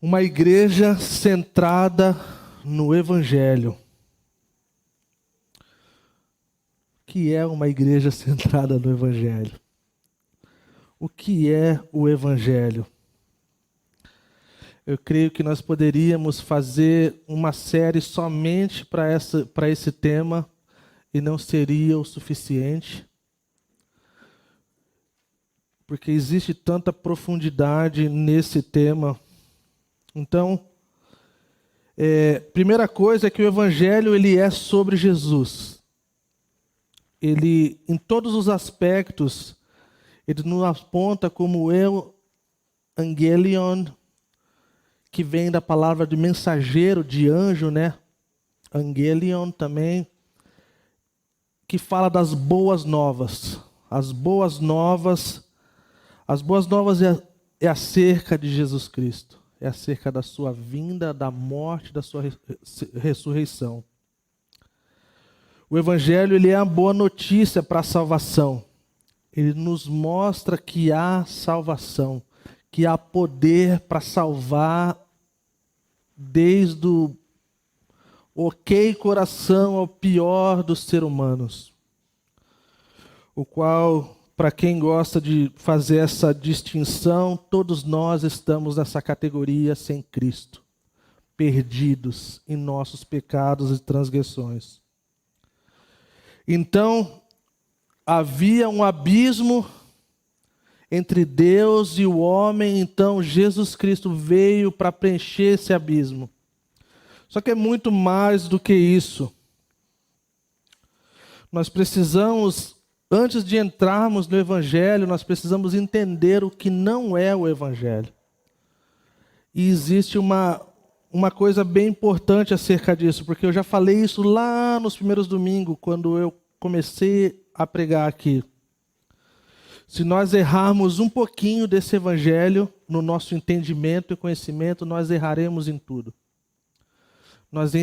Uma igreja centrada no Evangelho. O que é uma igreja centrada no Evangelho? O que é o Evangelho? Eu creio que nós poderíamos fazer uma série somente para esse tema e não seria o suficiente. Porque existe tanta profundidade nesse tema. Então, primeira coisa é que o Evangelho ele é sobre Jesus. Ele, em todos os aspectos, ele nos aponta como o Evangelion, que vem da palavra de mensageiro, de anjo, né? Angelion também, que fala das boas novas. As boas novas é acerca de Jesus Cristo. É acerca da sua vinda, da morte, da sua ressurreição. O Evangelho ele é a boa notícia para a salvação. Ele nos mostra que há salvação, que há poder para salvar desde o ok coração ao pior dos seres humanos. O qual, para quem gosta de fazer essa distinção, todos nós estamos nessa categoria sem Cristo, perdidos em nossos pecados e transgressões. Então, havia um abismo entre Deus e o homem, então Jesus Cristo veio para preencher esse abismo. Só que é muito mais do que isso. Nós precisamos, antes de entrarmos no Evangelho, nós precisamos entender o que não é o Evangelho. E existe uma coisa bem importante acerca disso, porque eu já falei isso lá nos primeiros domingos, quando eu comecei a pregar aqui. Se nós errarmos um pouquinho desse Evangelho, no nosso entendimento e conhecimento, nós erraremos em tudo. Nós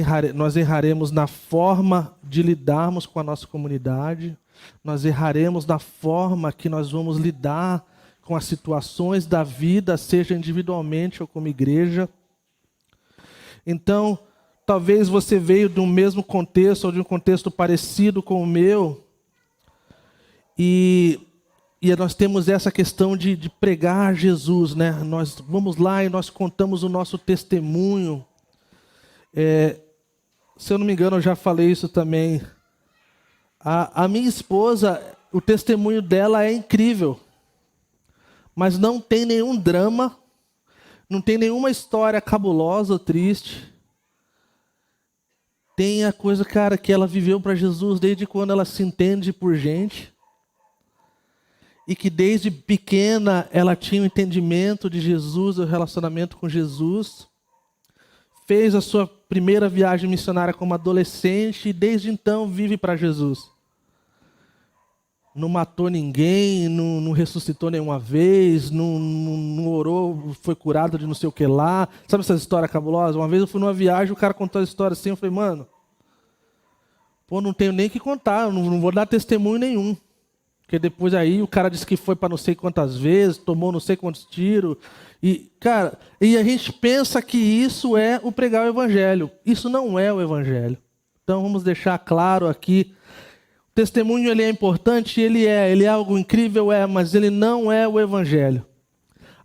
erraremos na forma de lidarmos com a nossa comunidade, nós erraremos na forma que nós vamos lidar com as situações da vida, seja individualmente ou como igreja. Então, talvez você veio de um mesmo contexto ou de um contexto parecido com o meu, e nós temos essa questão de pregar Jesus, né? Nós vamos lá e nós contamos o nosso testemunho. Se eu não me engano, eu já falei isso também. A minha esposa, o testemunho dela é incrível, mas não tem nenhum drama, não tem nenhuma história cabulosa ou triste. Tem a coisa, cara, que ela viveu para Jesus desde quando ela se entende por gente. E que desde pequena ela tinha o entendimento de Jesus, o relacionamento com Jesus. Fez a sua primeira viagem missionária como adolescente e desde então vive para Jesus. Não matou ninguém, não ressuscitou nenhuma vez, não orou, foi curado de não sei o que lá. Sabe essa história cabulosa? Uma vez eu fui numa viagem, o cara contou a história assim, eu falei, mano, não tenho nem o que contar, não vou dar testemunho nenhum. Porque depois aí o cara disse que foi para não sei quantas vezes, tomou não sei quantos tiros. E, cara, e a gente pensa que isso é o pregar o Evangelho. Isso não é o Evangelho. Então vamos deixar claro aqui. O testemunho ele é importante, ele é algo incrível, mas ele não é o Evangelho.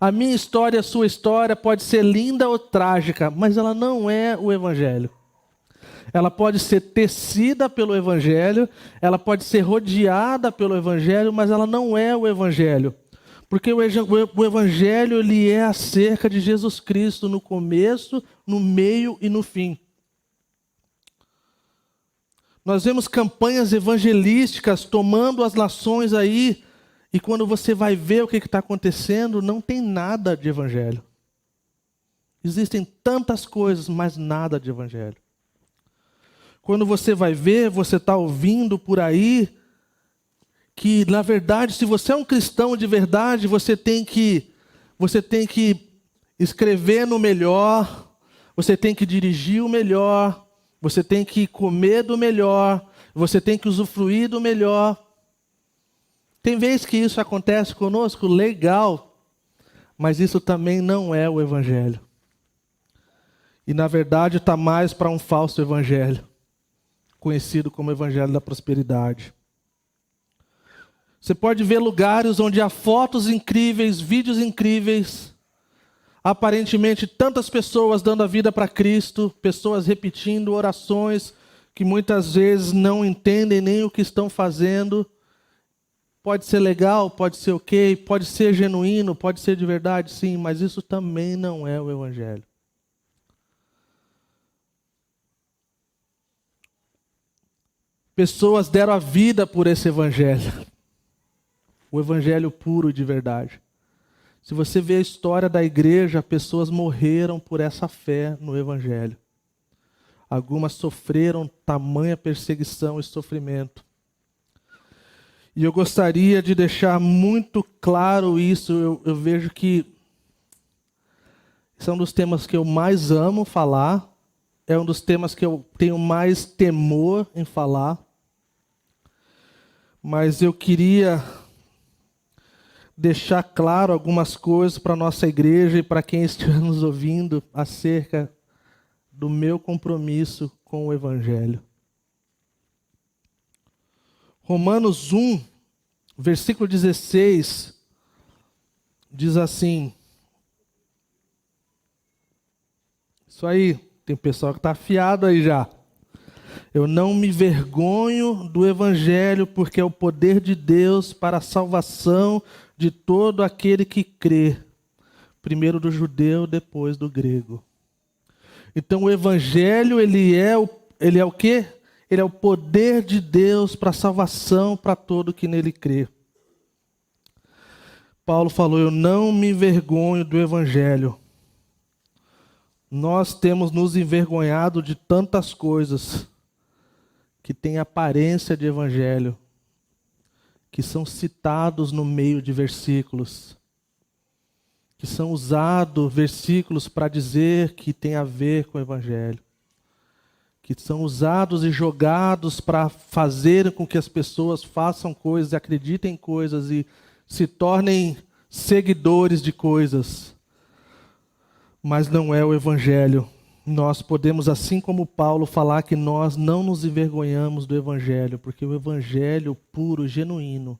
A minha história, a sua história pode ser linda ou trágica, mas ela não é o Evangelho. Ela pode ser tecida pelo Evangelho, ela pode ser rodeada pelo Evangelho, mas ela não é o Evangelho. Porque o Evangelho ele é acerca de Jesus Cristo no começo, no meio e no fim. Nós vemos campanhas evangelísticas tomando as nações aí, e quando você vai ver o que está acontecendo, não tem nada de Evangelho. Existem tantas coisas, mas nada de Evangelho. Quando você vai ver, você está ouvindo por aí que, na verdade, se você é um cristão de verdade, você tem que escrever no melhor, você tem que dirigir o melhor, você tem que comer do melhor, você tem que usufruir do melhor. Tem vezes que isso acontece conosco, legal, mas isso também não é o Evangelho. E na verdade está mais para um falso evangelho, conhecido como evangelho da prosperidade. Você pode ver lugares onde há fotos incríveis, vídeos incríveis, aparentemente tantas pessoas dando a vida para Cristo, pessoas repetindo orações que muitas vezes não entendem nem o que estão fazendo. Pode ser legal, pode ser ok, pode ser genuíno, pode ser de verdade, sim, mas isso também não é o evangelho. Pessoas deram a vida por esse evangelho. O evangelho puro e de verdade. Se você vê a história da igreja, pessoas morreram por essa fé no evangelho. Algumas sofreram tamanha perseguição e sofrimento. E eu gostaria de deixar muito claro isso. Eu vejo que esse é um dos temas que eu mais amo falar. É um dos temas que eu tenho mais temor em falar. Mas eu queria deixar claro algumas coisas para a nossa igreja e para quem estiver nos ouvindo acerca do meu compromisso com o evangelho. Romanos 1, versículo 16, diz assim. Isso aí, tem pessoal que está afiado aí já. Eu não me vergonho do evangelho, porque é o poder de Deus para a salvação de todo aquele que crê. Primeiro do judeu, depois do grego. Então o evangelho, ele é o quê? Ele é o poder de Deus para a salvação para todo que nele crê. Paulo falou, eu não me envergonho do evangelho. Nós temos nos envergonhado de tantas coisas que têm aparência de evangelho, que são citados no meio de versículos, que são usados versículos para dizer que tem a ver com o evangelho, que são usados e jogados para fazer com que as pessoas façam coisas, acreditem em coisas e se tornem seguidores de coisas. Mas não é o evangelho. Nós podemos, assim como Paulo, falar que nós não nos envergonhamos do evangelho, porque o evangelho puro, genuíno,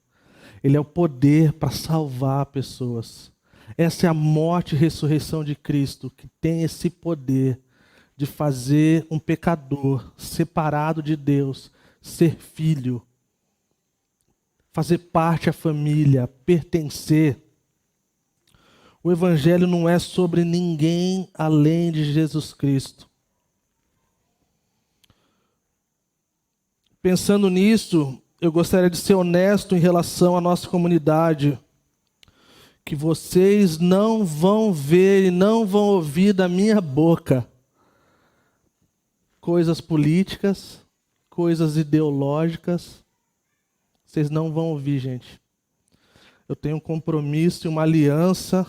ele é o poder para salvar pessoas. Essa é a morte e ressurreição de Cristo, que tem esse poder de fazer um pecador separado de Deus ser filho, fazer parte da família, pertencer. O evangelho não é sobre ninguém além de Jesus Cristo. Pensando nisso, eu gostaria de ser honesto em relação à nossa comunidade, que vocês não vão ver e não vão ouvir da minha boca coisas políticas, coisas ideológicas. Vocês não vão ouvir, gente. Eu tenho um compromisso e uma aliança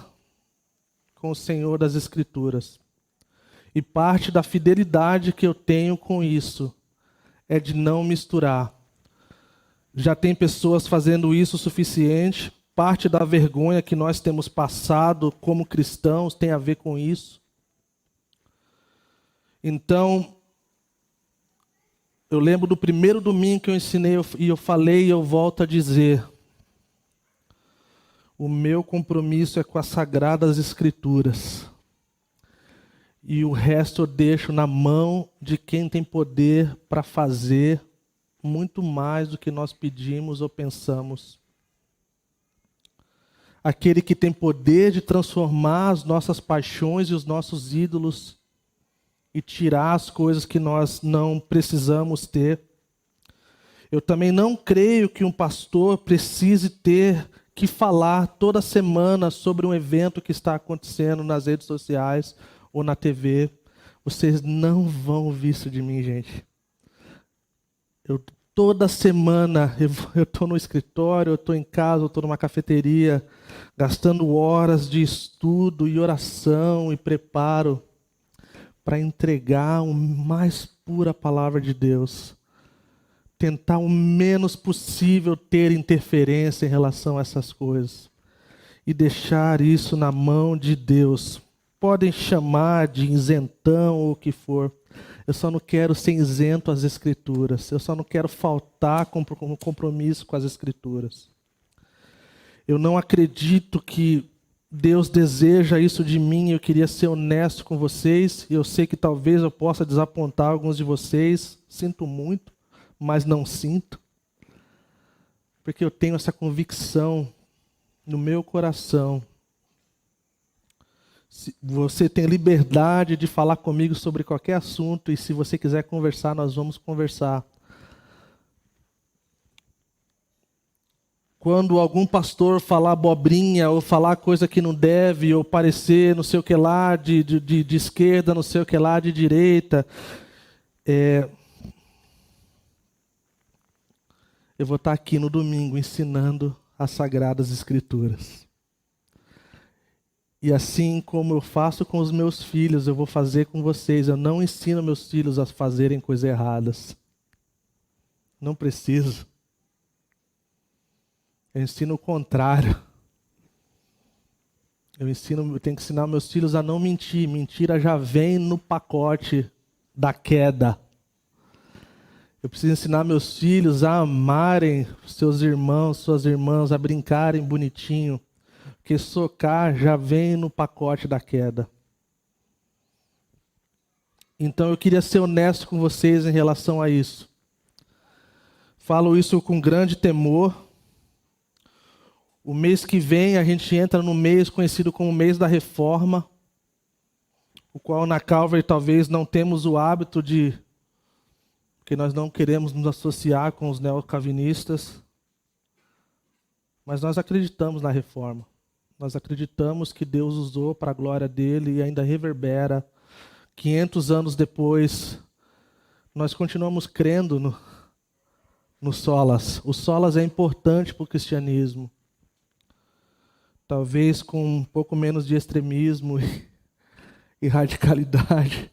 com o Senhor das Escrituras. E parte da fidelidade que eu tenho com isso é de não misturar. Já tem pessoas fazendo isso o suficiente. Parte da vergonha que nós temos passado como cristãos tem a ver com isso. Então, eu lembro do primeiro domingo que eu ensinei e eu falei e eu volto a dizer. O meu compromisso é com as Sagradas Escrituras. E o resto eu deixo na mão de quem tem poder para fazer muito mais do que nós pedimos ou pensamos. Aquele que tem poder de transformar as nossas paixões e os nossos ídolos e tirar as coisas que nós não precisamos ter. Eu também não creio que um pastor precise ter que falar toda semana sobre um evento que está acontecendo nas redes sociais ou na TV. Vocês não vão ouvir isso de mim, gente. Toda semana eu estou no escritório, eu estou em casa, eu estou numa cafeteria, gastando horas de estudo e oração e preparo para entregar a mais pura palavra de Deus. Tentar o menos possível ter interferência em relação a essas coisas. E deixar isso na mão de Deus. podem chamar de isentão ou o que for. Eu só não quero ser isento às Escrituras. Eu só não quero faltar com compromisso com as Escrituras. Eu não acredito que Deus deseja isso de mim. Eu queria ser honesto com vocês. Eu sei que talvez eu possa desapontar alguns de vocês. Sinto muito, mas não sinto. Porque eu tenho essa convicção no meu coração. Você tem liberdade de falar comigo sobre qualquer assunto, e se você quiser conversar, nós vamos conversar. Quando algum pastor falar abobrinha, ou falar coisa que não deve, ou parecer não sei o que lá de esquerda, não sei o que lá de direita, eu vou estar aqui no domingo ensinando as Sagradas Escrituras. E assim como eu faço com os meus filhos, eu vou fazer com vocês. Eu não ensino meus filhos a fazerem coisas erradas. Não preciso. Eu ensino o contrário. Eu tenho que ensinar meus filhos a não mentir. Mentira já vem no pacote da queda. Eu preciso ensinar meus filhos a amarem seus irmãos, suas irmãs, a brincarem bonitinho. Porque socar já vem no pacote da queda. Então eu queria ser honesto com vocês em relação a isso. Falo isso com grande temor. O mês que vem a gente entra no mês conhecido como o mês da reforma, o qual na Calvary talvez não temos o hábito porque nós não queremos nos associar com os neocalvinistas, mas nós acreditamos na reforma. Nós acreditamos que Deus usou para a glória dele e ainda reverbera. 500 anos depois, nós continuamos crendo no solas. O solas é importante para o cristianismo. Talvez com um pouco menos de extremismo e radicalidade.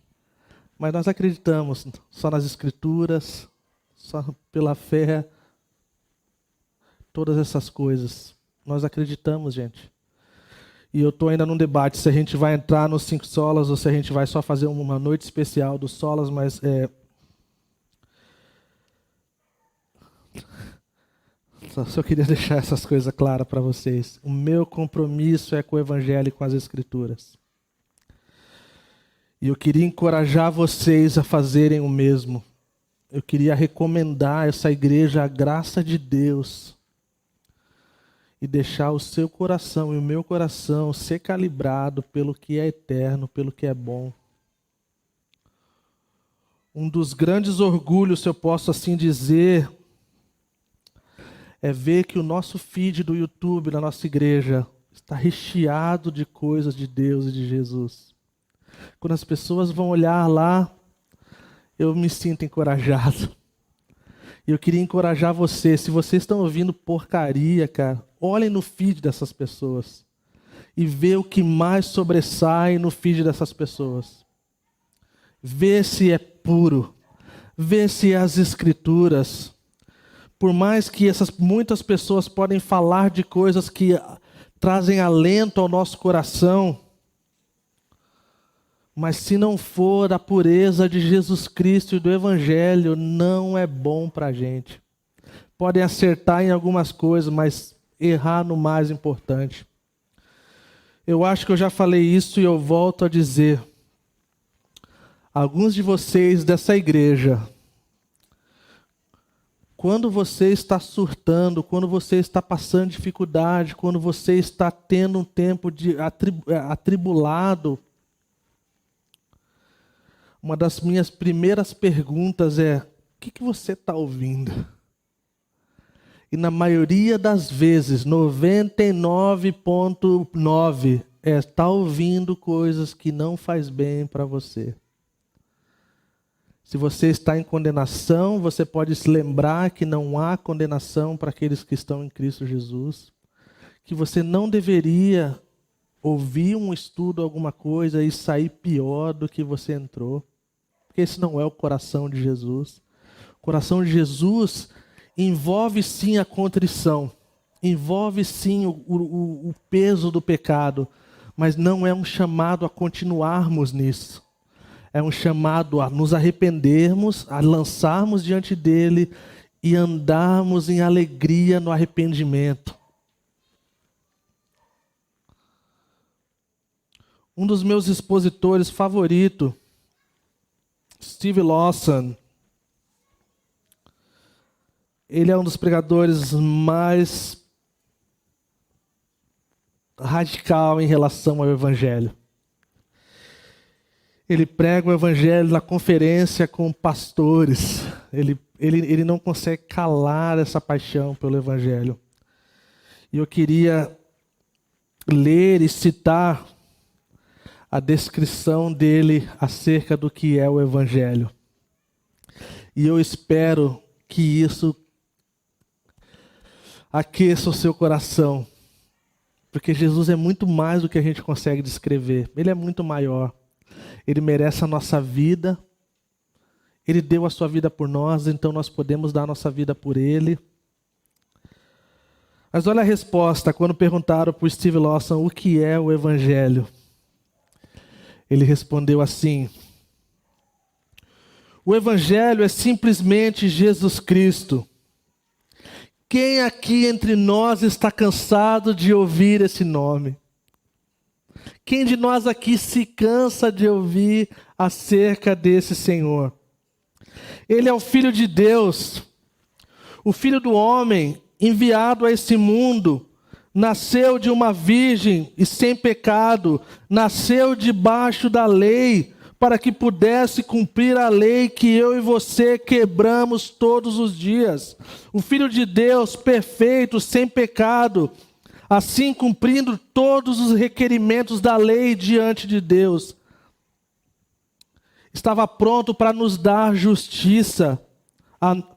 Mas nós acreditamos só nas Escrituras, só pela fé, todas essas coisas. Nós acreditamos, gente. E eu estou ainda num debate se a gente vai entrar nos 5 solas ou se a gente vai só fazer uma noite especial dos solas, mas só queria deixar essas coisas claras para vocês. O meu compromisso é com o Evangelho e com as Escrituras. E eu queria encorajar vocês a fazerem o mesmo. Eu queria recomendar a essa igreja a graça de Deus. E deixar o seu coração e o meu coração ser calibrado pelo que é eterno, pelo que é bom. Um dos grandes orgulhos, se eu posso assim dizer, é ver que o nosso feed do YouTube, da nossa igreja, está recheado de coisas de Deus e de Jesus. Quando as pessoas vão olhar lá, eu me sinto encorajado. E eu queria encorajar você, se vocês estão ouvindo porcaria, cara, olhem no feed dessas pessoas e vê o que mais sobressai no feed dessas pessoas. Vê se é puro, vê se é as Escrituras. Por mais que muitas pessoas podem falar de coisas que trazem alento ao nosso coração, mas se não for a pureza de Jesus Cristo e do Evangelho, não é bom para a gente. Podem acertar em algumas coisas, mas errar no mais importante. Eu acho que eu já falei isso e eu volto a dizer. Alguns de vocês dessa igreja, quando você está surtando, quando você está passando dificuldade, quando você está tendo um tempo atribulado, uma das minhas primeiras perguntas é: o que você está ouvindo? E na maioria das vezes, 99,9%, está ouvindo coisas que não faz bem para você. Se você está em condenação, você pode se lembrar que não há condenação para aqueles que estão em Cristo Jesus. Que você não deveria ouvir um estudo, alguma coisa, e sair pior do que você entrou. Porque esse não é o coração de Jesus. O coração de Jesus envolve sim a contrição, envolve sim o peso do pecado, mas não é um chamado a continuarmos nisso. É um chamado a nos arrependermos, a lançarmos diante dele e andarmos em alegria no arrependimento. Um dos meus expositores favoritos, Steve Lawson, ele é um dos pregadores mais radical em relação ao Evangelho. Ele prega o Evangelho na conferência com pastores. Ele não consegue calar essa paixão pelo Evangelho. E eu queria ler e citar a descrição dele acerca do que é o Evangelho. E eu espero que isso aqueça o seu coração. Porque Jesus é muito mais do que a gente consegue descrever. Ele é muito maior. Ele merece a nossa vida. Ele deu a sua vida por nós, então nós podemos dar a nossa vida por ele. Mas olha a resposta quando perguntaram para o Steve Lawson o que é o Evangelho. Ele respondeu assim: o Evangelho é simplesmente Jesus Cristo. Quem aqui entre nós está cansado de ouvir esse nome? Quem de nós aqui se cansa de ouvir acerca desse Senhor? Ele é o Filho de Deus, o Filho do homem, enviado a esse mundo, nasceu de uma virgem e sem pecado, nasceu debaixo da lei, para que pudesse cumprir a lei que eu e você quebramos todos os dias. O Filho de Deus, perfeito, sem pecado, assim cumprindo todos os requerimentos da lei diante de Deus. Estava pronto para nos dar justiça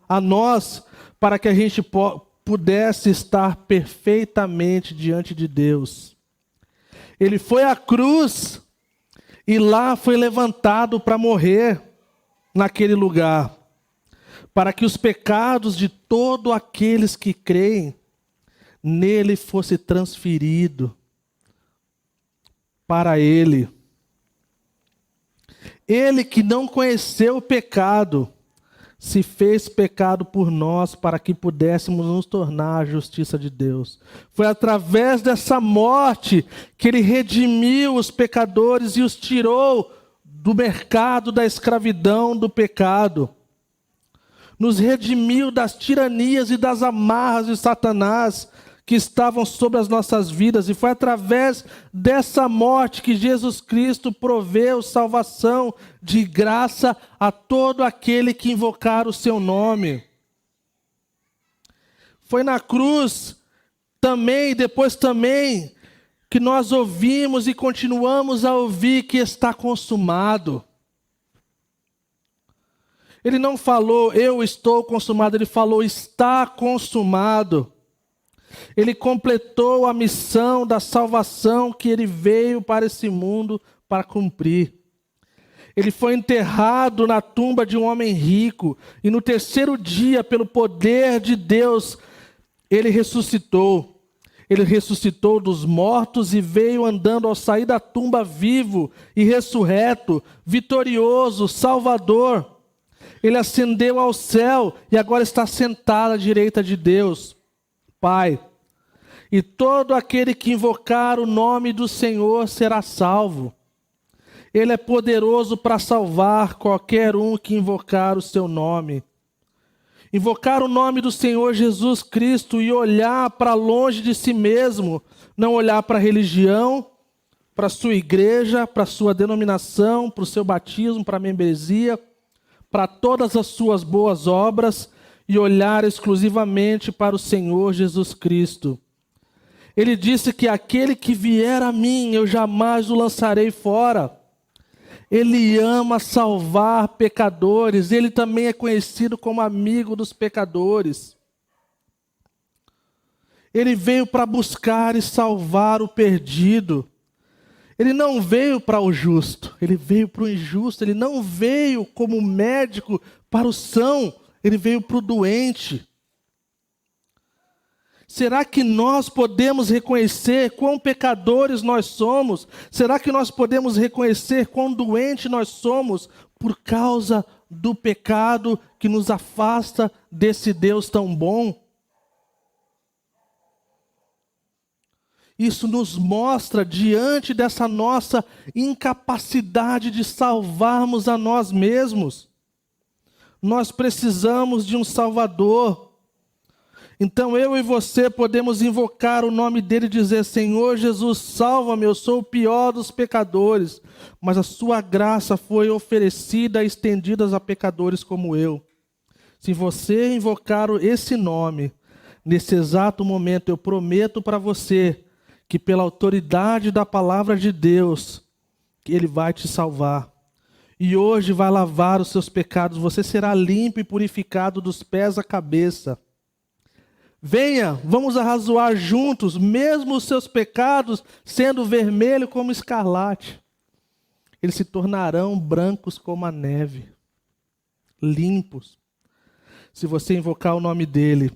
a nós, para que a gente pudesse estar perfeitamente diante de Deus. Ele foi à cruz e lá foi levantado para morrer naquele lugar, para que os pecados de todos aqueles que creem nele fosse transferido para ele. Ele que não conheceu o pecado, se fez pecado por nós para que pudéssemos nos tornar a justiça de Deus. Foi através dessa morte que ele redimiu os pecadores e os tirou do mercado da escravidão do pecado. Nos redimiu das tiranias e das amarras de Satanás que estavam sobre as nossas vidas, e foi através dessa morte que Jesus Cristo proveu salvação de graça a todo aquele que invocar o seu nome. Foi na cruz também, depois também, que nós ouvimos e continuamos a ouvir que está consumado. Ele não falou, eu estou consumado, ele falou, está consumado. Ele completou a missão da salvação que ele veio para esse mundo para cumprir. Ele foi enterrado na tumba de um homem rico, e no terceiro dia, pelo poder de Deus, ele ressuscitou. Ele ressuscitou dos mortos e veio andando ao sair da tumba vivo e ressurreto, vitorioso, salvador. Ele ascendeu ao céu e agora está sentado à direita de Deus, Pai. E todo aquele que invocar o nome do Senhor será salvo. Ele é poderoso para salvar qualquer um que invocar o seu nome. Invocar o nome do Senhor Jesus Cristo e olhar para longe de si mesmo, não olhar para a religião, para a sua igreja, para a sua denominação, para o seu batismo, para a membresia, para todas as suas boas obras, e olhar exclusivamente para o Senhor Jesus Cristo. Ele disse que aquele que vier a mim, eu jamais o lançarei fora. Ele ama salvar pecadores, ele também é conhecido como amigo dos pecadores. Ele veio para buscar e salvar o perdido. Ele não veio para o justo, ele veio para o injusto. Ele não veio como médico para o são, ele veio para o doente. Será que nós podemos reconhecer quão pecadores nós somos? Será que nós podemos reconhecer quão doente nós somos por causa do pecado que nos afasta desse Deus tão bom? Isso nos mostra, diante dessa nossa incapacidade de salvarmos a nós mesmos. Nós precisamos de um Salvador. Então eu e você podemos invocar o nome dele e dizer: Senhor Jesus, salva-me, eu sou o pior dos pecadores, mas a sua graça foi oferecida e estendida a pecadores como eu. Se você invocar esse nome, nesse exato momento, eu prometo para você que pela autoridade da palavra de Deus, que ele vai te salvar. E hoje vai lavar os seus pecados, você será limpo e purificado dos pés à cabeça. Venha, vamos arrazoar juntos, mesmo os seus pecados sendo vermelhos como escarlate, eles se tornarão brancos como a neve, limpos. Se você invocar o nome dele,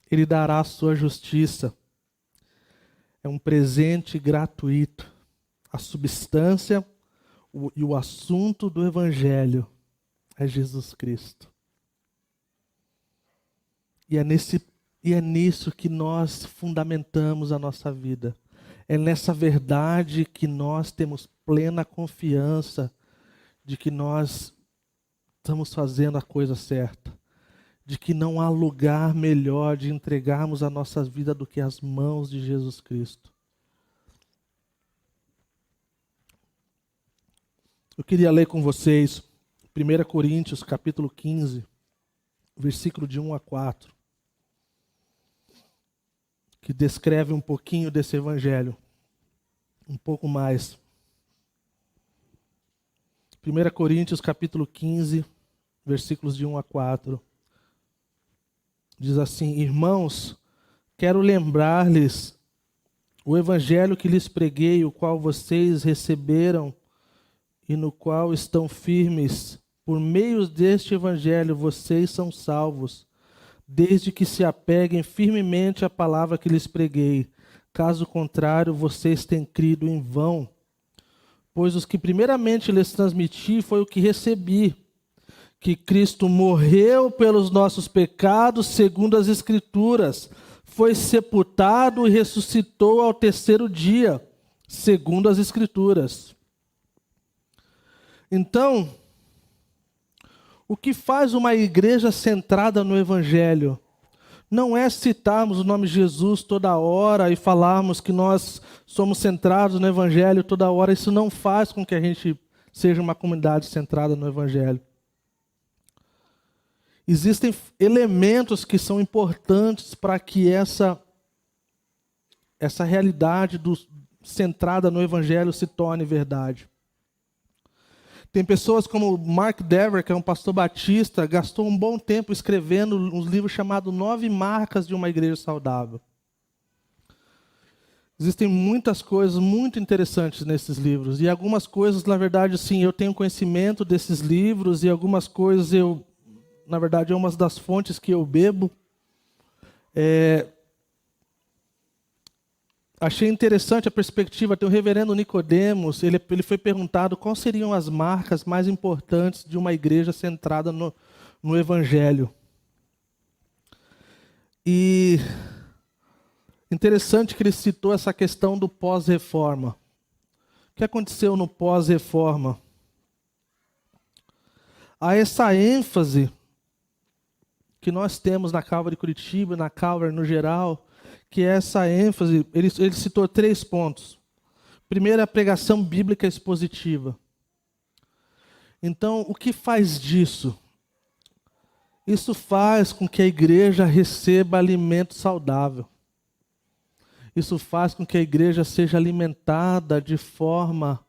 ele dará a sua justiça. É um presente gratuito. A substância e o assunto do Evangelho é Jesus Cristo. E é nisso que nós fundamentamos a nossa vida. É nessa verdade que nós temos plena confiança de que nós estamos fazendo a coisa certa. De que não há lugar melhor de entregarmos a nossa vida do que as mãos de Jesus Cristo. Eu queria ler com vocês 1 Coríntios capítulo 15, versículo de 1 a 4, que descreve um pouquinho desse evangelho, um pouco mais. 1 Coríntios capítulo 15, versículos de 1 a 4. Diz assim: Irmãos, quero lembrar-lhes o evangelho que lhes preguei, o qual vocês receberam e no qual estão firmes. Por meio deste evangelho vocês são salvos, desde que se apeguem firmemente à palavra que lhes preguei. Caso contrário, vocês têm crido em vão. Pois os que primeiramente lhes transmiti foi o que recebi, que Cristo morreu pelos nossos pecados, segundo as Escrituras, foi sepultado e ressuscitou ao terceiro dia, segundo as Escrituras. Então, o que faz uma igreja centrada no Evangelho não é citarmos o nome de Jesus toda hora e falarmos que nós somos centrados no Evangelho toda hora. Isso não faz com que a gente seja uma comunidade centrada no Evangelho. Existem elementos que são importantes para que essa realidade centrada no Evangelho se torne verdade. Tem pessoas como Mark Dever, que é um pastor batista, gastou um bom tempo escrevendo um livro chamado 9 Marcas de uma Igreja Saudável. Existem muitas coisas muito interessantes nesses livros. E algumas coisas, na verdade, sim, eu tenho conhecimento desses livros e algumas coisas na verdade, é uma das fontes que eu bebo. Achei interessante a perspectiva. Tem o reverendo Nicodemos, ele foi perguntado quais seriam as marcas mais importantes de uma igreja centrada no Evangelho. E interessante que ele citou essa questão do pós-reforma. O que aconteceu no pós-reforma? Há essa ênfase que nós temos na Calvary Curitiba, na Calvary no geral, que é essa ênfase. Ele citou 3 pontos. Primeiro, a pregação bíblica expositiva. Então, o que faz disso? Isso faz com que a igreja receba alimento saudável. Isso faz com que a igreja seja alimentada de forma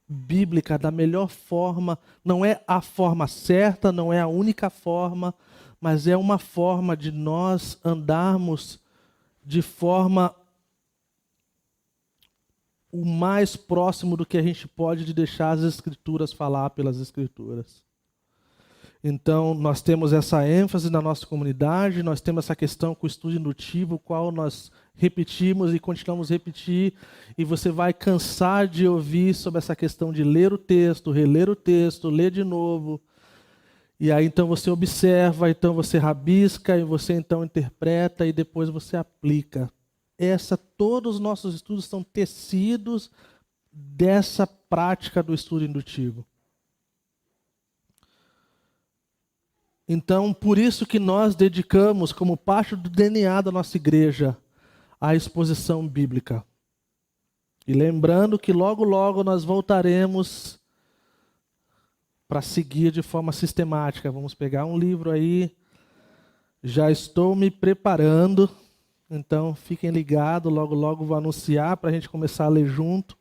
bíblica, da melhor forma. Não é a forma certa, não é a única forma, mas é uma forma de nós andarmos de forma o mais próximo do que a gente pode de deixar as Escrituras falar pelas Escrituras. Então, nós temos essa ênfase na nossa comunidade, nós temos essa questão com o estudo indutivo, o qual nós repetimos e continuamos a repetir, e você vai cansar de ouvir sobre essa questão de ler o texto, reler o texto, ler de novo, e aí então você observa, então você rabisca, e você então interpreta, e depois você aplica. Todos os nossos estudos são tecidos dessa prática do estudo indutivo. Então, por isso que nós dedicamos, como parte do DNA da nossa igreja, a exposição bíblica. E lembrando que logo, logo nós voltaremos para seguir de forma sistemática. Vamos pegar um livro aí, já estou me preparando, então fiquem ligados, logo, logo vou anunciar para a gente começar a ler junto.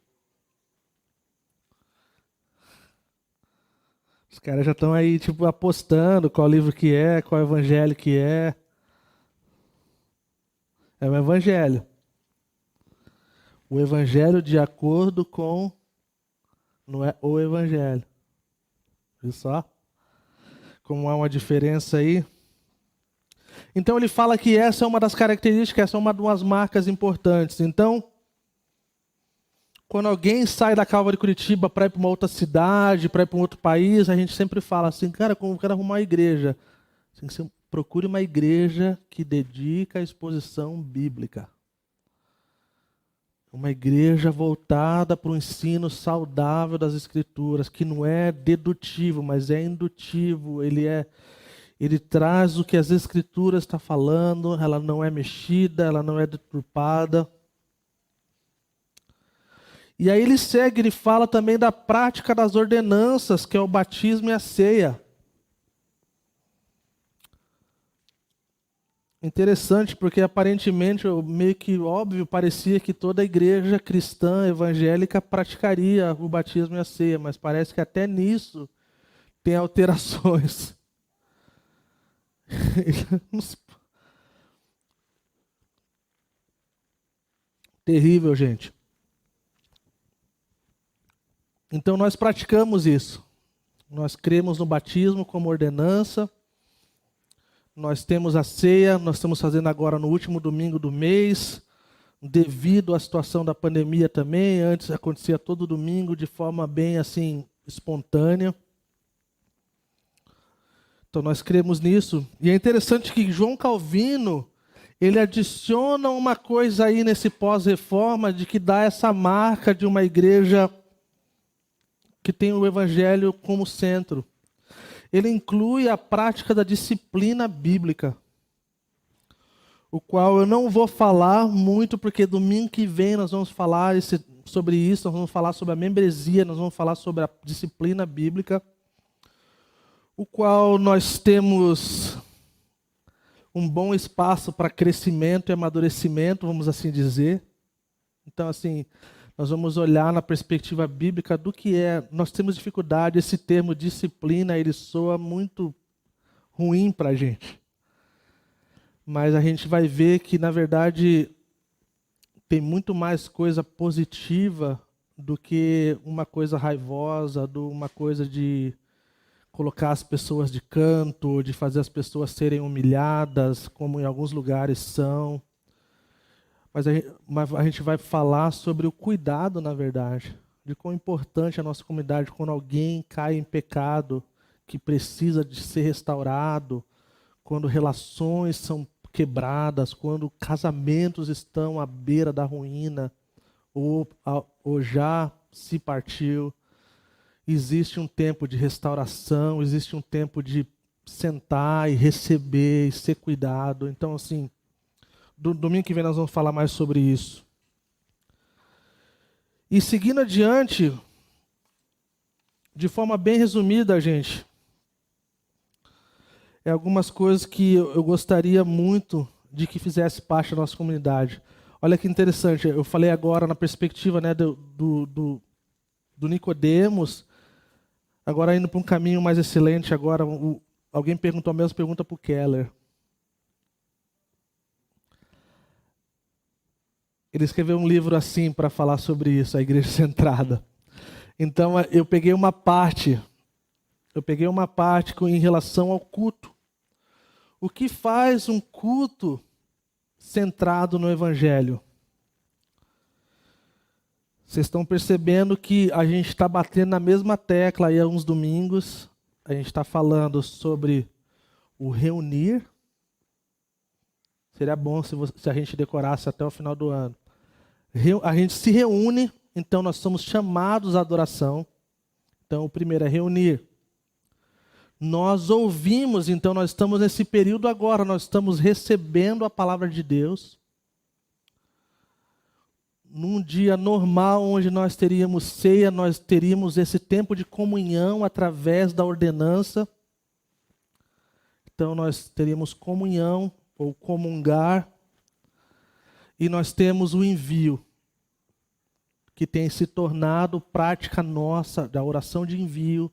Os caras já estão aí, tipo, apostando qual livro que é, qual evangelho que é. É o evangelho. O evangelho de acordo com... Não é o evangelho. Viu só? Como há uma diferença aí. Então ele fala que essa é uma das características, essa é uma das marcas importantes. Então, quando alguém sai da Calva de Curitiba para ir para uma outra cidade, para ir para um outro país, a gente sempre fala assim, cara, como eu quero arrumar uma igreja. Assim, você procure uma igreja que dedica à exposição bíblica. Uma igreja voltada para o ensino saudável das Escrituras, que não é dedutivo, mas é indutivo. Ele traz o que as Escrituras estão falando, ela não é mexida, ela não é deturpada. E aí ele segue, ele fala também da prática das ordenanças, que é o batismo e a ceia. Interessante, porque aparentemente, meio que óbvio, parecia que toda a igreja cristã evangélica praticaria o batismo e a ceia, mas parece que até nisso tem alterações. Terrível, gente. Então nós praticamos isso. Nós cremos no batismo como ordenança. Nós temos a ceia, nós estamos fazendo agora no último domingo do mês, devido à situação da pandemia também. Antes acontecia todo domingo de forma bem assim espontânea. Então nós cremos nisso. E é interessante que João Calvino, ele adiciona uma coisa aí nesse pós-reforma de que dá essa marca de uma igreja que tem o evangelho como centro. Ele inclui a prática da disciplina bíblica, o qual eu não vou falar muito, porque domingo que vem nós vamos falar sobre isso, nós vamos falar sobre a membresia, nós vamos falar sobre a disciplina bíblica, o qual nós temos um bom espaço para crescimento e amadurecimento, vamos assim dizer. Então, assim, nós vamos olhar na perspectiva bíblica do que é. Nós temos dificuldade, esse termo disciplina, ele soa muito ruim para a gente. Mas a gente vai ver que, na verdade, tem muito mais coisa positiva do que uma coisa raivosa, uma coisa de colocar as pessoas de canto, de fazer as pessoas serem humilhadas, como em alguns lugares são. Mas a gente vai falar sobre o cuidado, na verdade, de quão importante é a nossa comunidade quando alguém cai em pecado, que precisa de ser restaurado, quando relações são quebradas, quando casamentos estão à beira da ruína, ou já se partiu. Existe um tempo de restauração, existe um tempo de sentar e receber e ser cuidado. Então, assim, domingo que vem nós vamos falar mais sobre isso. E seguindo adiante, de forma bem resumida, gente, algumas coisas que eu gostaria muito de que fizesse parte da nossa comunidade. Olha que interessante, eu falei agora na perspectiva, né, do Nicodemos, agora indo para um caminho mais excelente, agora alguém perguntou a mesma pergunta para o Keller. Ele escreveu um livro assim para falar sobre isso, a Igreja Centrada. Então eu peguei uma parte eu peguei uma parte em relação ao culto. O que faz um culto centrado no Evangelho? Vocês estão percebendo que a gente está batendo na mesma tecla aí há uns domingos. A gente está falando sobre o reunir. Seria bom se a gente decorasse até o final do ano. A gente se reúne, então nós somos chamados à adoração. Então o primeiro é reunir. Nós ouvimos, então nós estamos nesse período agora, nós estamos recebendo a palavra de Deus. Num dia normal, onde nós teríamos ceia, nós teríamos esse tempo de comunhão através da ordenança. Então nós teríamos comunhão ou comungar. E nós temos o envio, que tem se tornado prática nossa, da oração de envio.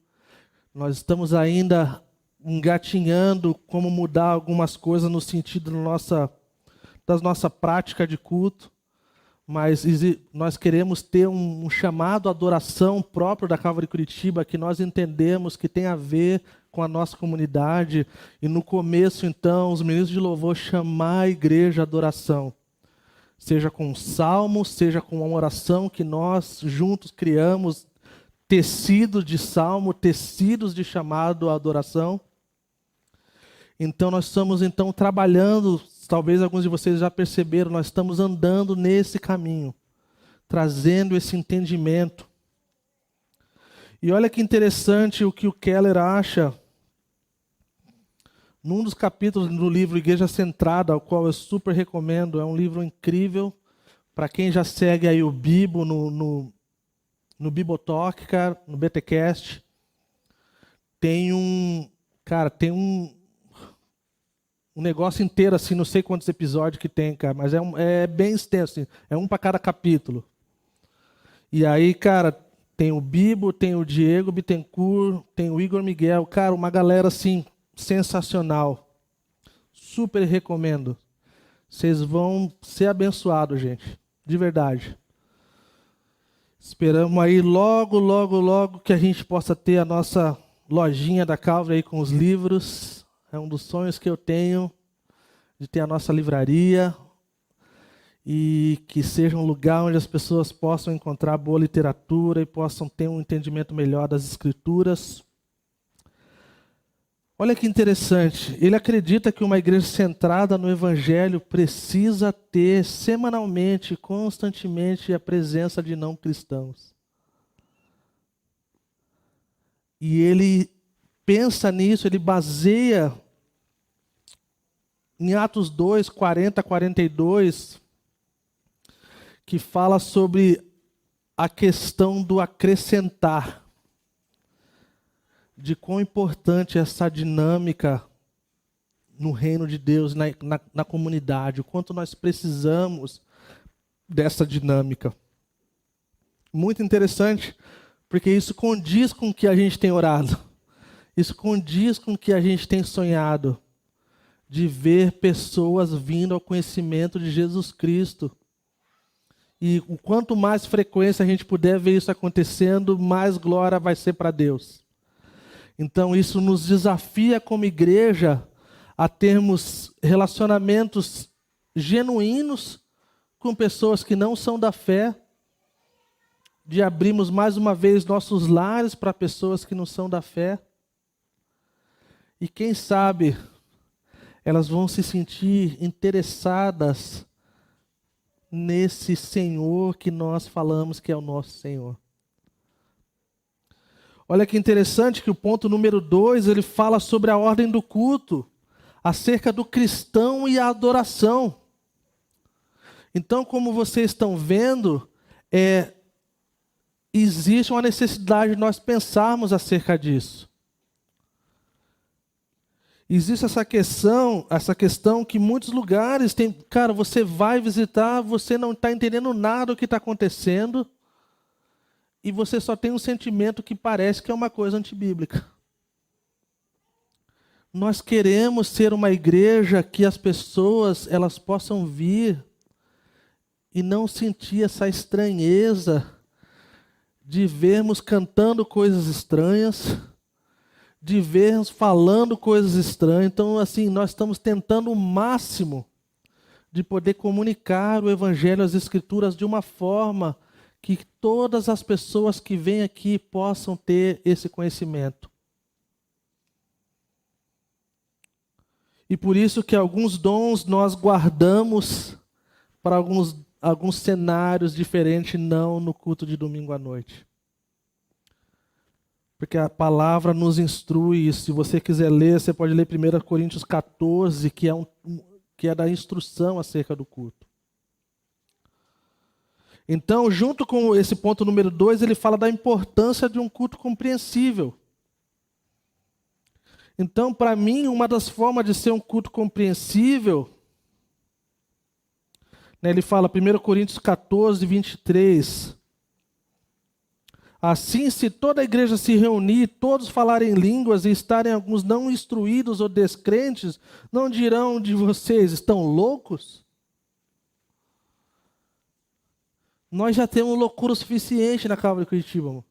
Nós estamos ainda engatinhando como mudar algumas coisas no sentido da nossa prática de culto, mas nós queremos ter um chamado à adoração próprio da Calvary Curitiba, que nós entendemos que tem a ver com a nossa comunidade. E no começo, então, os ministros de louvor chamar a igreja à adoração. Seja com um salmo, seja com uma oração que nós juntos criamos, tecidos de salmo, tecidos de chamado à adoração. Então nós estamos trabalhando, talvez alguns de vocês já perceberam, nós estamos andando nesse caminho, trazendo esse entendimento. E olha que interessante o que o Keller acha, num dos capítulos do livro Igreja Centrada, ao qual eu super recomendo, é um livro incrível, para quem já segue aí o Bibo no Bibotalk, cara, no BTcast, tem um negócio inteiro, assim, não sei quantos episódios que tem, cara, mas é bem extenso, assim, é um para cada capítulo. E aí, cara, tem o Bibo, tem o Diego Bittencourt, tem o Igor Miguel, cara, uma galera, assim, sensacional. Super recomendo. Vocês vão ser abençoados, gente, de verdade. Esperamos aí logo que a gente possa ter a nossa lojinha da Calvary aí com os livros. É um dos sonhos que eu tenho, de ter a nossa livraria e que seja um lugar onde as pessoas possam encontrar boa literatura e possam ter um entendimento melhor das Escrituras. Olha que interessante, ele acredita que uma igreja centrada no Evangelho precisa ter semanalmente, constantemente, a presença de não cristãos. E ele pensa nisso, ele baseia em Atos 2, 40, 42, que fala sobre a questão do acrescentar. De quão importante é essa dinâmica no reino de Deus, na comunidade, o quanto nós precisamos dessa dinâmica. Muito interessante, porque isso condiz com o que a gente tem orado, isso condiz com o que a gente tem sonhado, de ver pessoas vindo ao conhecimento de Jesus Cristo. E o quanto mais frequência a gente puder ver isso acontecendo, mais glória vai ser para Deus. Então isso nos desafia como igreja a termos relacionamentos genuínos com pessoas que não são da fé, de abrirmos mais uma vez nossos lares para pessoas que não são da fé. E quem sabe elas vão se sentir interessadas nesse Senhor que nós falamos que é o nosso Senhor. Olha que interessante que o ponto número 2, ele fala sobre a ordem do culto, acerca do cristão e a adoração. Então, como vocês estão vendo, existe uma necessidade de nós pensarmos acerca disso. Existe essa questão que em muitos lugares tem, cara, você vai visitar, você não está entendendo nada do que está acontecendo, e você só tem um sentimento que parece que é uma coisa antibíblica. Nós queremos ser uma igreja que as pessoas elas possam vir e não sentir essa estranheza de vermos cantando coisas estranhas, de ver falando coisas estranhas. Então, assim, nós estamos tentando o máximo de poder comunicar o Evangelho, as Escrituras, de uma forma que todas as pessoas que vêm aqui possam ter esse conhecimento. E por isso que alguns dons nós guardamos para alguns cenários diferentes, não no culto de domingo à noite. Porque a palavra nos instrui isso. Se você quiser ler, você pode ler 1 Coríntios 14, que é da instrução acerca do culto. Então, junto com esse ponto número 2, ele fala da importância de um culto compreensível. Então, para mim, uma das formas de ser um culto compreensível, né, ele fala, 1 Coríntios 14, 23. Assim, se toda a igreja se reunir, todos falarem línguas e estarem alguns não instruídos ou descrentes, não dirão de vocês, estão loucos? Nós já temos loucura suficiente na Câmara de Curitiba, amor.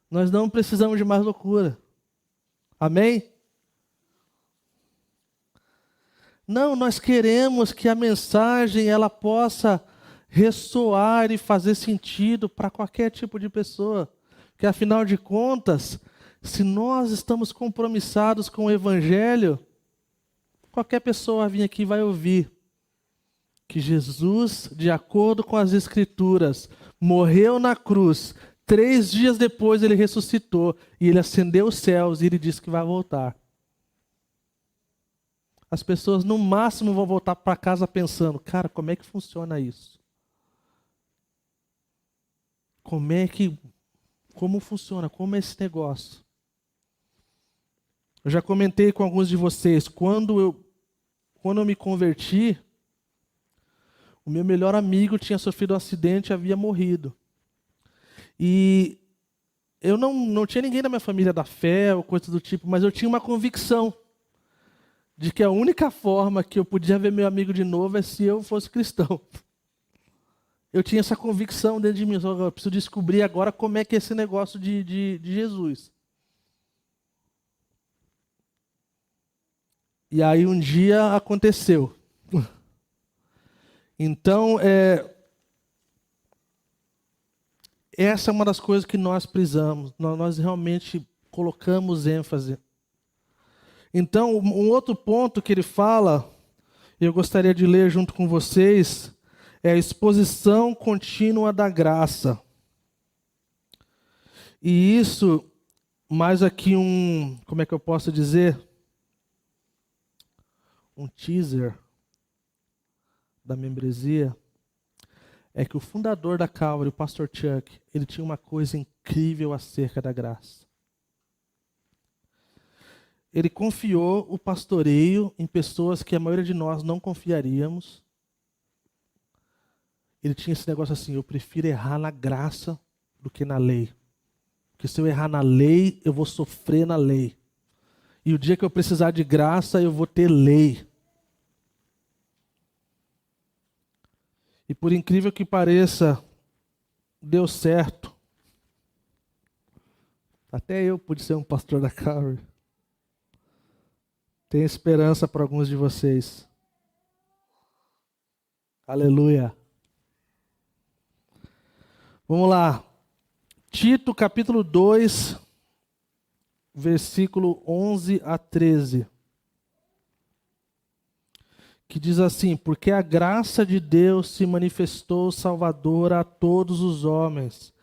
Nós não precisamos de mais loucura. Amém? Não, nós queremos que a mensagem ela possa ressoar e fazer sentido para qualquer tipo de pessoa. Porque, afinal de contas, se nós estamos compromissados com o Evangelho, qualquer pessoa vir aqui vai ouvir que Jesus, de acordo com as Escrituras, morreu na cruz, 3 dias depois ele ressuscitou, e ele ascendeu os céus, e ele disse que vai voltar. As pessoas, no máximo, vão voltar para casa pensando, cara, como é que funciona isso? Como funciona? Como é esse negócio? Eu já comentei com alguns de vocês, quando eu me converti, o meu melhor amigo tinha sofrido um acidente e havia morrido. E eu não tinha ninguém da minha família da fé ou coisa do tipo, mas eu tinha uma convicção de que a única forma que eu podia ver meu amigo de novo é se eu fosse cristão. Eu tinha essa convicção dentro de mim, eu preciso descobrir agora como é que é esse negócio de Jesus. E aí um dia aconteceu. Então, essa é uma das coisas que nós precisamos, nós realmente colocamos ênfase. Então, um outro ponto que ele fala, eu gostaria de ler junto com vocês, é a exposição contínua da graça. E isso, mais aqui como é que eu posso dizer? Um teaser da membresia, é que o fundador da Calvary, o pastor Chuck, ele tinha uma coisa incrível acerca da graça. Ele confiou o pastoreio em pessoas que a maioria de nós não confiaríamos. Ele tinha esse negócio assim, eu prefiro errar na graça do que na lei. Porque se eu errar na lei, eu vou sofrer na lei. E o dia que eu precisar de graça, eu vou ter lei. E por incrível que pareça, deu certo. Até eu pude ser um pastor da Calvary. Tem esperança para alguns de vocês. Aleluia. Vamos lá. Tito capítulo 2, versículo 11 a 13. Que diz assim, porque a graça de Deus se manifestou salvadora a todos os homens.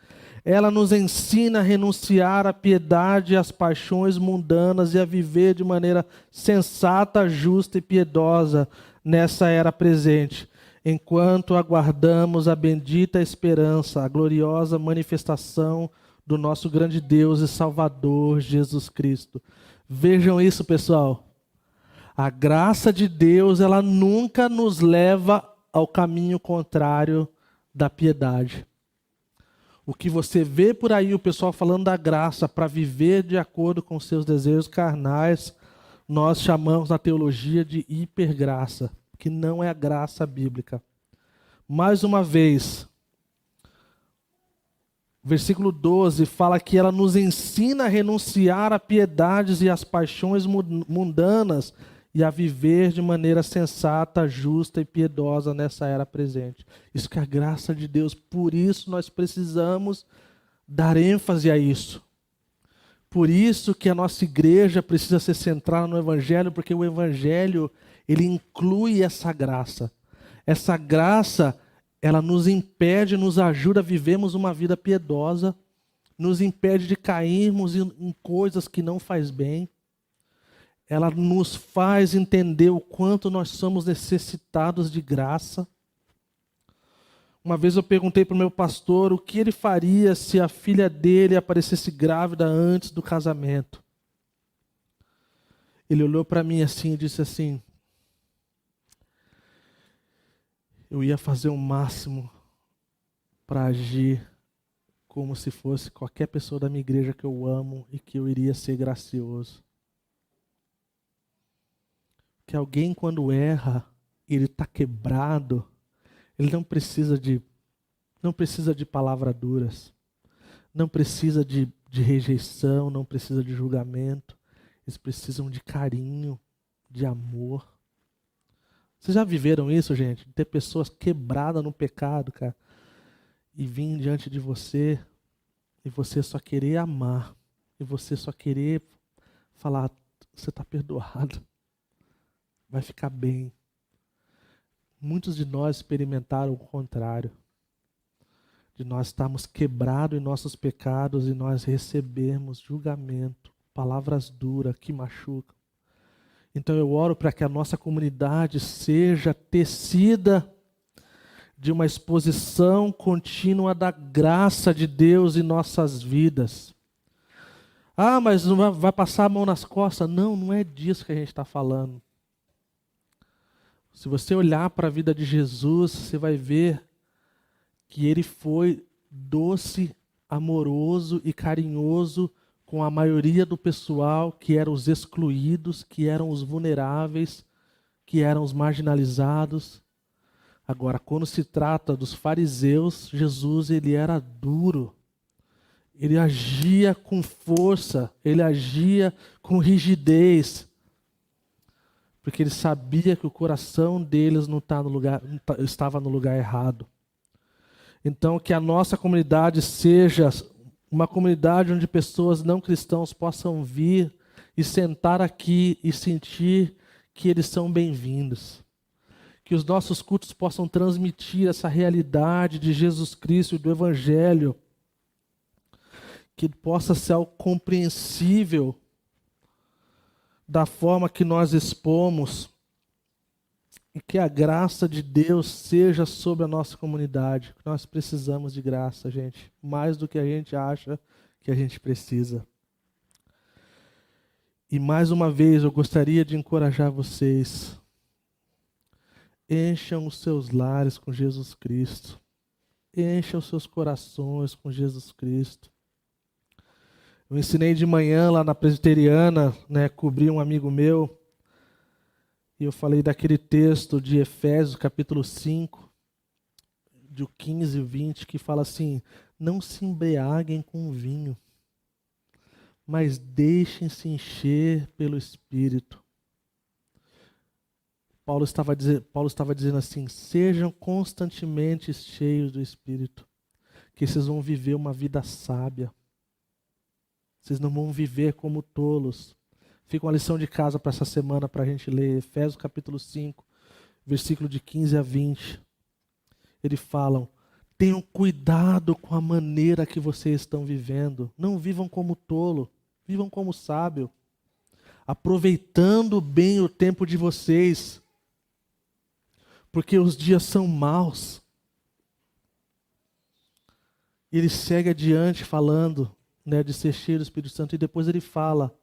Ela nos ensina a renunciar à piedade e às paixões mundanas e a viver de maneira sensata, justa e piedosa nessa era presente, enquanto aguardamos a bendita esperança, a gloriosa manifestação do nosso grande Deus e Salvador Jesus Cristo. Vejam isso, pessoal. A graça de Deus, ela nunca nos leva ao caminho contrário da piedade. O que você vê por aí, o pessoal falando da graça para viver de acordo com seus desejos carnais, nós chamamos na teologia de hipergraça, que não é a graça bíblica. Mais uma vez, Versículo 12 fala que ela nos ensina a renunciar a piedades e às paixões mundanas e a viver de maneira sensata, justa e piedosa nessa era presente. Isso que é a graça de Deus. Por isso nós precisamos dar ênfase a isso. Por isso que a nossa igreja precisa ser centrada no Evangelho, porque o Evangelho, ele inclui essa graça. Essa graça, ela nos impede, nos ajuda a vivermos uma vida piedosa, nos impede de cairmos em coisas que não faz bem. Ela nos faz entender o quanto nós somos necessitados de graça. Uma vez eu perguntei para o meu pastor o que ele faria se a filha dele aparecesse grávida antes do casamento. Ele olhou para mim assim e disse assim: eu ia fazer o máximo para agir como se fosse qualquer pessoa da minha igreja que eu amo e que eu iria ser gracioso. Que alguém, quando erra, ele está quebrado, ele não precisa de palavras duras, não precisa de rejeição, não precisa de julgamento. Eles precisam de carinho, de amor. Vocês já viveram isso, gente? De ter pessoas quebradas no pecado, cara, e vir diante de você, e você só querer amar, e você só querer falar: você está perdoado, vai ficar bem. Muitos de nós experimentaram o contrário, de nós estarmos quebrados em nossos pecados e nós recebermos julgamento, palavras duras que machucam. Então eu oro para que a nossa comunidade seja tecida de uma exposição contínua da graça de Deus em nossas vidas. Ah, mas não vai passar a mão nas costas? Não, não é disso que a gente está falando. Se você olhar para a vida de Jesus, você vai ver que ele foi doce, amoroso e carinhoso com a maioria do pessoal, que eram os excluídos, que eram os vulneráveis, que eram os marginalizados. Agora, quando se trata dos fariseus, Jesus, ele era duro. Ele agia com força, ele agia com rigidez. Porque ele sabia que o coração deles estava no lugar errado. Então, que a nossa comunidade seja uma comunidade onde pessoas não cristãos possam vir e sentar aqui e sentir que eles são bem-vindos. Que os nossos cultos possam transmitir essa realidade de Jesus Cristo e do Evangelho. Que possa ser algo compreensível da forma que nós expomos, e que a graça de Deus seja sobre a nossa comunidade. Nós precisamos de graça, gente, mais do que a gente acha que a gente precisa. E mais uma vez eu gostaria de encorajar vocês: encham os seus lares com Jesus Cristo, encham os seus corações com Jesus Cristo. Eu ensinei de manhã lá na Presbiteriana, cobri um amigo meu, e eu falei daquele texto de Efésios, capítulo 5, de 15 e 20, que fala assim: não se embriaguem com vinho, mas deixem-se encher pelo Espírito. Paulo estava dizendo assim: sejam constantemente cheios do Espírito, que vocês vão viver uma vida sábia. Vocês não vão viver como tolos. Fica uma lição de casa para essa semana para a gente ler. Efésios capítulo 5, versículo de 15 a 20. Eles falam: tenham cuidado com a maneira que vocês estão vivendo. Não vivam como tolo, vivam como sábio. Aproveitando bem o tempo de vocês, porque os dias são maus. Ele segue adiante falando, de ser cheio do Espírito Santo, e depois ele fala: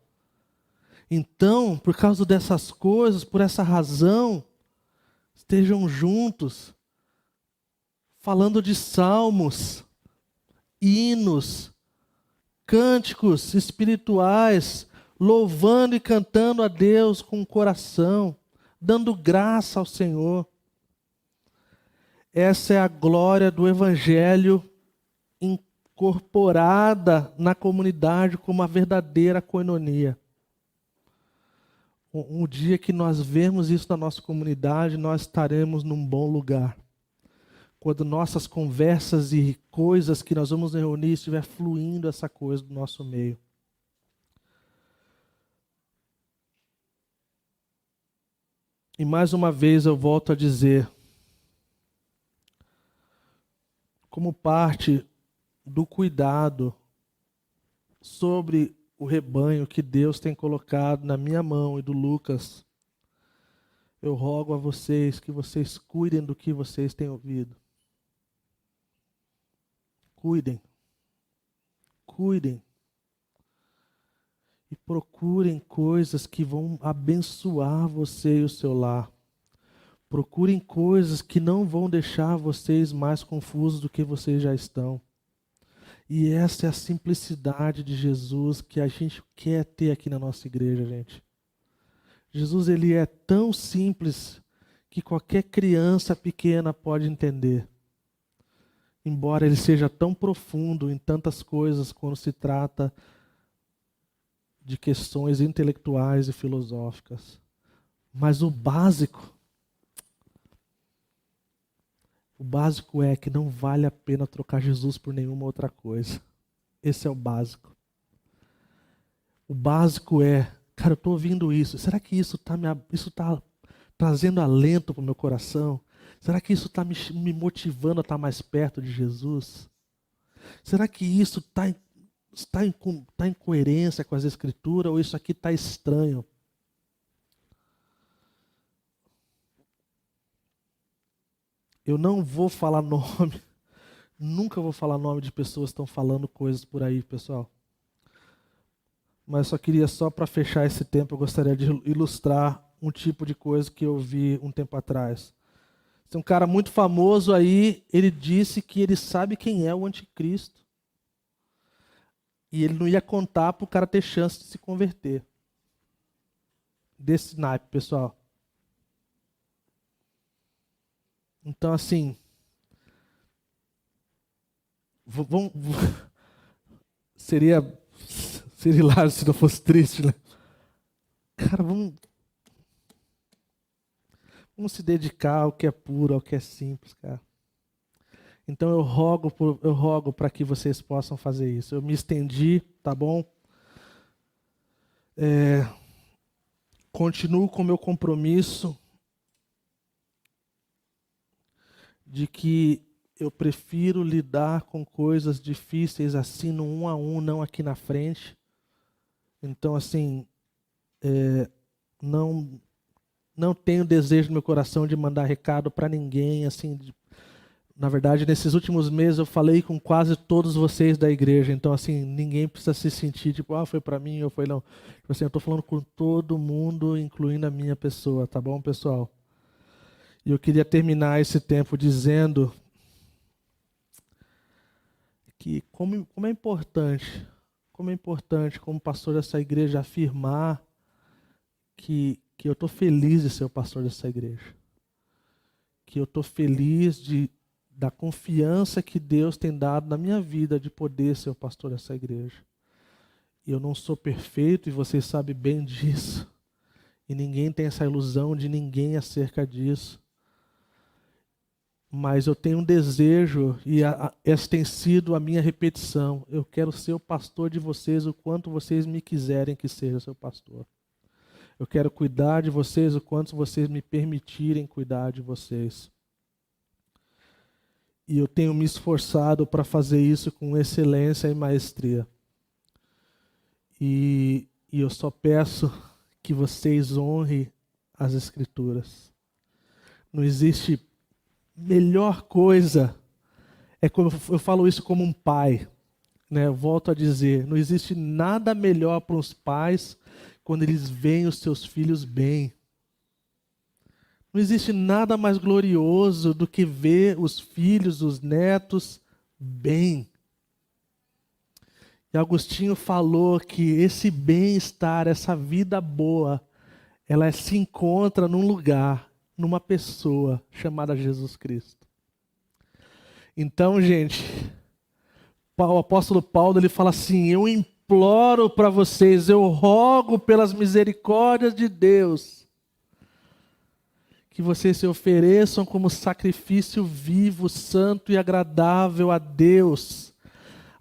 então, por causa dessas coisas, por essa razão, estejam juntos, falando de salmos, hinos, cânticos espirituais, louvando e cantando a Deus com o coração, dando graça ao Senhor. Essa é a glória do Evangelho em incorporada na comunidade como a verdadeira koinonia. Um dia que nós vemos isso na nossa comunidade, nós estaremos num bom lugar. Quando nossas conversas e coisas que nós vamos reunir estiver fluindo essa coisa do nosso meio. E mais uma vez eu volto a dizer, como parte do cuidado sobre o rebanho que Deus tem colocado na minha mão e do Lucas, eu rogo a vocês que vocês cuidem do que vocês têm ouvido. Cuidem. Cuidem. E procurem coisas que vão abençoar você e o seu lar. Procurem coisas que não vão deixar vocês mais confusos do que vocês já estão. E essa é a simplicidade de Jesus que a gente quer ter aqui na nossa igreja, gente. Jesus, ele é tão simples que qualquer criança pequena pode entender. Embora ele seja tão profundo em tantas coisas quando se trata de questões intelectuais e filosóficas. Mas o básico é que não vale a pena trocar Jesus por nenhuma outra coisa. Esse é o básico. O básico é, cara, eu estou ouvindo isso. Será que isso está trazendo alento para o meu coração? Será que isso está me motivando a estar mais perto de Jesus? Será que isso está em coerência com as Escrituras ou isso aqui está estranho? Eu não vou falar nome, nunca vou falar nome de pessoas que estão falando coisas por aí, pessoal. Mas só para fechar esse tempo, eu gostaria de ilustrar um tipo de coisa que eu vi um tempo atrás. Tem um cara muito famoso aí, ele disse que ele sabe quem é o anticristo. E ele não ia contar para o cara ter chance de se converter. Desse naipe, pessoal. Então, assim, seria hilário se não fosse triste, né? Cara, vamos se dedicar ao que é puro, ao que é simples, cara. Então eu rogo para que vocês possam fazer isso. Eu me estendi, tá bom? Continuo com o meu compromisso de que eu prefiro lidar com coisas difíceis assim no 1 a 1, não aqui na frente. Então, assim, não tenho desejo no meu coração de mandar recado para ninguém, assim. Na verdade, nesses últimos meses eu falei com quase todos vocês da igreja, então, assim, ninguém precisa se sentir tipo, foi para mim ou foi não. Tipo assim, eu estou falando com todo mundo, incluindo a minha pessoa, tá bom, pessoal? E eu queria terminar esse tempo dizendo que como é importante, como pastor dessa igreja, afirmar que eu estou feliz de ser o pastor dessa igreja. Que eu estou feliz da confiança que Deus tem dado na minha vida de poder ser o pastor dessa igreja. E eu não sou perfeito e vocês sabem bem disso. E ninguém tem essa ilusão de ninguém acerca disso. Mas eu tenho um desejo, e essa tem sido a minha repetição. Eu quero ser o pastor de vocês o quanto vocês me quiserem que seja seu pastor. Eu quero cuidar de vocês o quanto vocês me permitirem cuidar de vocês. E eu tenho me esforçado para fazer isso com excelência e maestria. E eu só peço que vocês honrem as Escrituras. Não existe melhor coisa, como eu falo isso como um pai, né? Eu volto a dizer, não existe nada melhor para os pais quando eles veem os seus filhos bem. Não existe nada mais glorioso do que ver os filhos, os netos bem. E Agostinho falou que esse bem-estar, essa vida boa, ela se encontra num lugar, numa pessoa chamada Jesus Cristo. Então, gente, o apóstolo Paulo, ele fala assim: eu imploro para vocês, eu rogo pelas misericórdias de Deus, que vocês se ofereçam como sacrifício vivo, santo e agradável a Deus.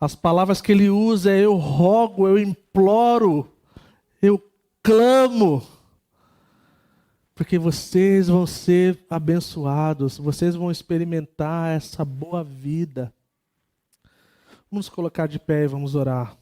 As palavras que ele usa é eu rogo, eu imploro, eu clamo, porque vocês vão ser abençoados, vocês vão experimentar essa boa vida. Vamos colocar de pé e vamos orar.